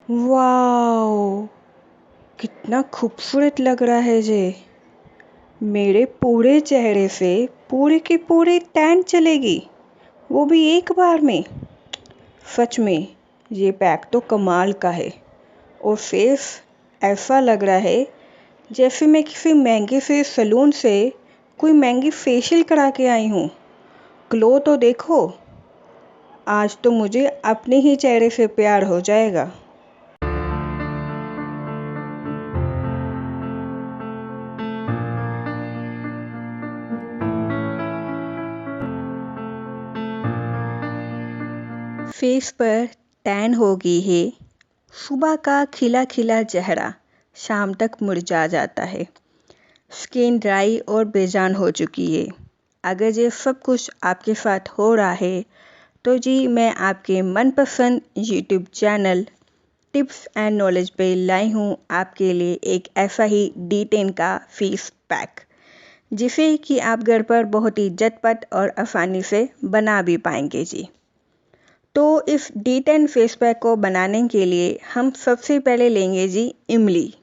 Wow, कितना खूबसूरत लग रहा है ये। मेरे पूरे चेहरे से पूरे की पूरी टैन चलेगी, वो भी एक बार में। सच में ये पैक तो कमाल का है। और फेस ऐसा लग रहा है जैसे मैं किसी महंगे से सैलून से कोई महंगी फेशियल करा के आई हूँ। ग्लो तो देखो, आज तो मुझे अपने ही चेहरे से प्यार हो जाएगा। फेस पर टैन हो गई है, सुबह का खिला खिला चेहरा शाम तक मुरझा जाता है, स्किन ड्राई और बेजान हो चुकी है। अगर ये सब कुछ आपके साथ हो रहा है तो जी मैं आपके मनपसंद YouTube channel tips and knowledge पे लाई हूँ आपके लिए एक ऐसा ही D10 का फेस पैक, जिसे कि आप घर पर बहुत ही झटपट और आसानी से बना भी पाएंगे जी। तो इस D10 फेस पैक को बनाने के लिए हम सबसे पहले लेंगे जी इमली,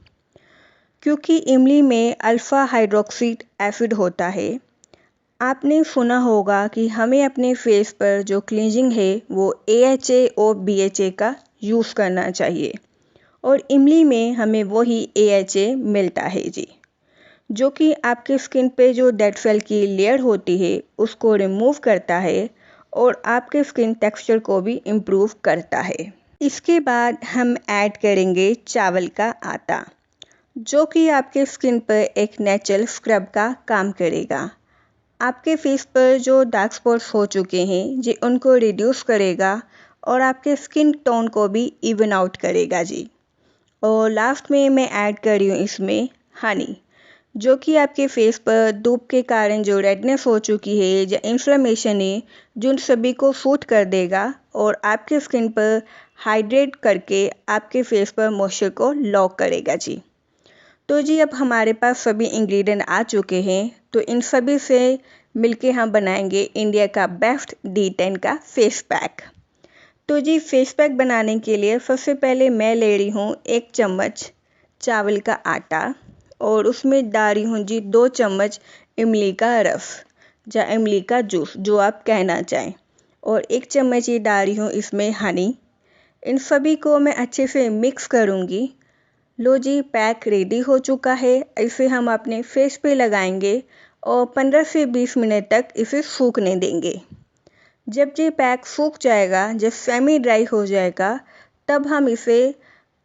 क्योंकि इमली में अल्फ़ा हाइड्रोक्सी एसिड होता है। आपने सुना होगा कि हमें अपने फेस पर जो क्लींजिंग है वो AHA और BHA का यूज़ करना चाहिए, और इमली में हमें वही AHA मिलता है जी, जो कि आपके स्किन पे जो डेड सेल की लेयर होती है उसको रिमूव करता है और आपके स्किन टेक्सचर को भी इम्प्रूव करता है। इसके बाद हम ऐड करेंगे चावल का आटा, जो कि आपके स्किन पर एक नेचुरल स्क्रब का काम करेगा। आपके फेस पर जो डार्क स्पॉट्स हो चुके हैं जी उनको रिड्यूस करेगा और आपके स्किन टोन को भी इवन आउट करेगा जी। और लास्ट में मैं ऐड कर रही हूँ इसमें हनी, जो कि आपके फेस पर धूप के कारण जो रेडनेस हो चुकी है या इन्फ्लेमेशन है जिन सभी को सूट कर देगा और आपके स्किन पर हाइड्रेट करके आपके फेस पर मॉइस्चर को लॉक करेगा जी। तो जी अब हमारे पास सभी इंग्रेडिएंट आ चुके हैं, तो इन सभी से मिलके हम बनाएंगे इंडिया का बेस्ट D10 का फेस पैक। तो जी फेस पैक बनाने के लिए सबसे पहले मैं ले रही हूँ 1 चम्मच चावल का आटा, और उसमें डाल रही हूँ जी 2 चम्मच इमली का रस या इमली का जूस, जो आप कहना चाहें, और 1 चम्मच ही डाल रही हूँ इसमें हनी। इन सभी को मैं अच्छे से मिक्स करूँगी। लो जी पैक रेडी हो चुका है। इसे हम अपने फेस पे लगाएंगे और 15 से 20 मिनट तक इसे सूखने देंगे। जब ये पैक सूख जाएगा, जब सेमी ड्राई हो जाएगा, तब हम इसे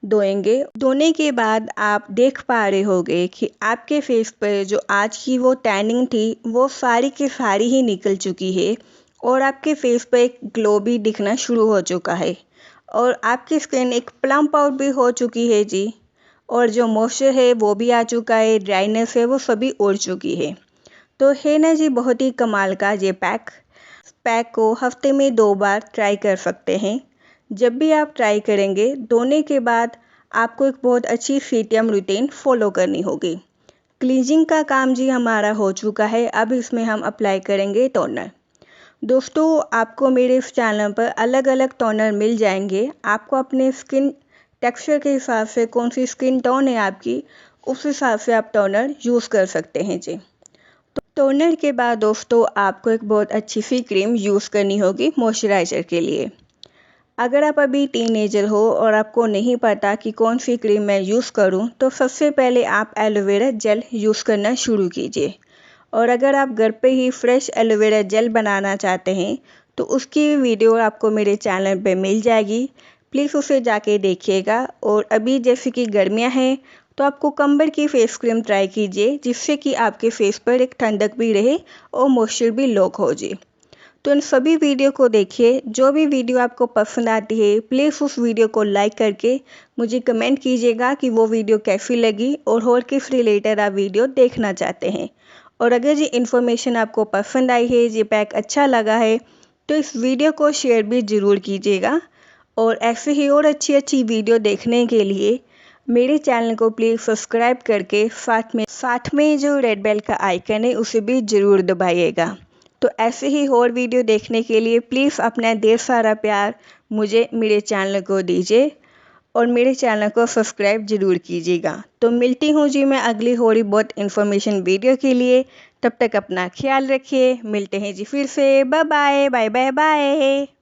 धोएंगे। धोने के बाद आप देख पा रहे होंगे कि आपके फेस पर जो आज की वो टैनिंग थी वो सारी की सारी ही निकल चुकी है और आपके फेस पर एक ग्लो भी दिखना शुरू हो चुका है और आपकी स्किन एक प्लम्प आउट भी हो चुकी है जी। और जो मॉइस्चर है वो भी आ चुका है, ड्राइनेस है वो सभी उड़ चुकी है। तो है ना जी बहुत ही कमाल का ये पैक को हफ्ते में 2 बार ट्राई कर सकते हैं। जब भी आप ट्राई करेंगे धोने के बाद आपको एक बहुत अच्छी CTM रूटीन फॉलो करनी होगी। क्लींजिंग का काम जी हमारा हो चुका है, अब इसमें हम अप्लाई करेंगे टोनर। दोस्तों आपको मेरे इस चैनल पर अलग अलग टोनर मिल जाएंगे, आपको अपने स्किन टेक्सचर के हिसाब से कौन सी स्किन टोन है आपकी, उस हिसाब से आप टोनर यूज़ कर सकते हैं जी। टोनर के बाद दोस्तों आपको एक बहुत अच्छी सी क्रीम यूज़ करनी होगी मॉइस्चराइज़र के लिए। अगर आप अभी टीनेजर हो और आपको नहीं पता कि कौन सी क्रीम मैं यूज़ करूं, तो सबसे पहले आप एलोवेरा जेल यूज़ करना शुरू कीजिए। और अगर आप घर पे ही फ्रेश एलोवेरा जेल बनाना चाहते हैं तो उसकी वीडियो आपको मेरे चैनल पे मिल जाएगी, प्लीज़ उसे जाके देखिएगा। और अभी जैसे कि गर्मियां हैं तो आपको कंबल की फेस क्रीम ट्राई कीजिए, जिससे कि आपके फेस पर एक ठंडक भी रहे और मॉइस्चर भी लॉक हो जाए। तो इन सभी वीडियो को देखिए। जो भी वीडियो आपको पसंद आती है प्लीज़ उस वीडियो को लाइक करके मुझे कमेंट कीजिएगा कि वो वीडियो कैसी लगी और किस रिलेटेड आप वीडियो देखना चाहते हैं। और अगर ये इन्फॉर्मेशन आपको पसंद आई है, ये पैक अच्छा लगा है, तो इस वीडियो को शेयर भी ज़रूर कीजिएगा। और ऐसे ही और अच्छी अच्छी वीडियो देखने के लिए मेरे चैनल को प्लीज़ सब्सक्राइब करके साथ में जो रेड बेल का आइकन है उसे भी ज़रूर दबाइएगा। तो ऐसे ही और वीडियो देखने के लिए प्लीज़ अपना ढेर सारा प्यार मुझे मेरे चैनल को दीजिए। और मेरे चैनल को सब्सक्राइब ज़रूर कीजिएगा। तो मिलती हूँ जी मैं अगली थोड़ी बहुत इन्फॉर्मेशन वीडियो के लिए। तब तक अपना ख्याल रखिए। मिलते हैं जी फिर से। Bye bye bye bye bye.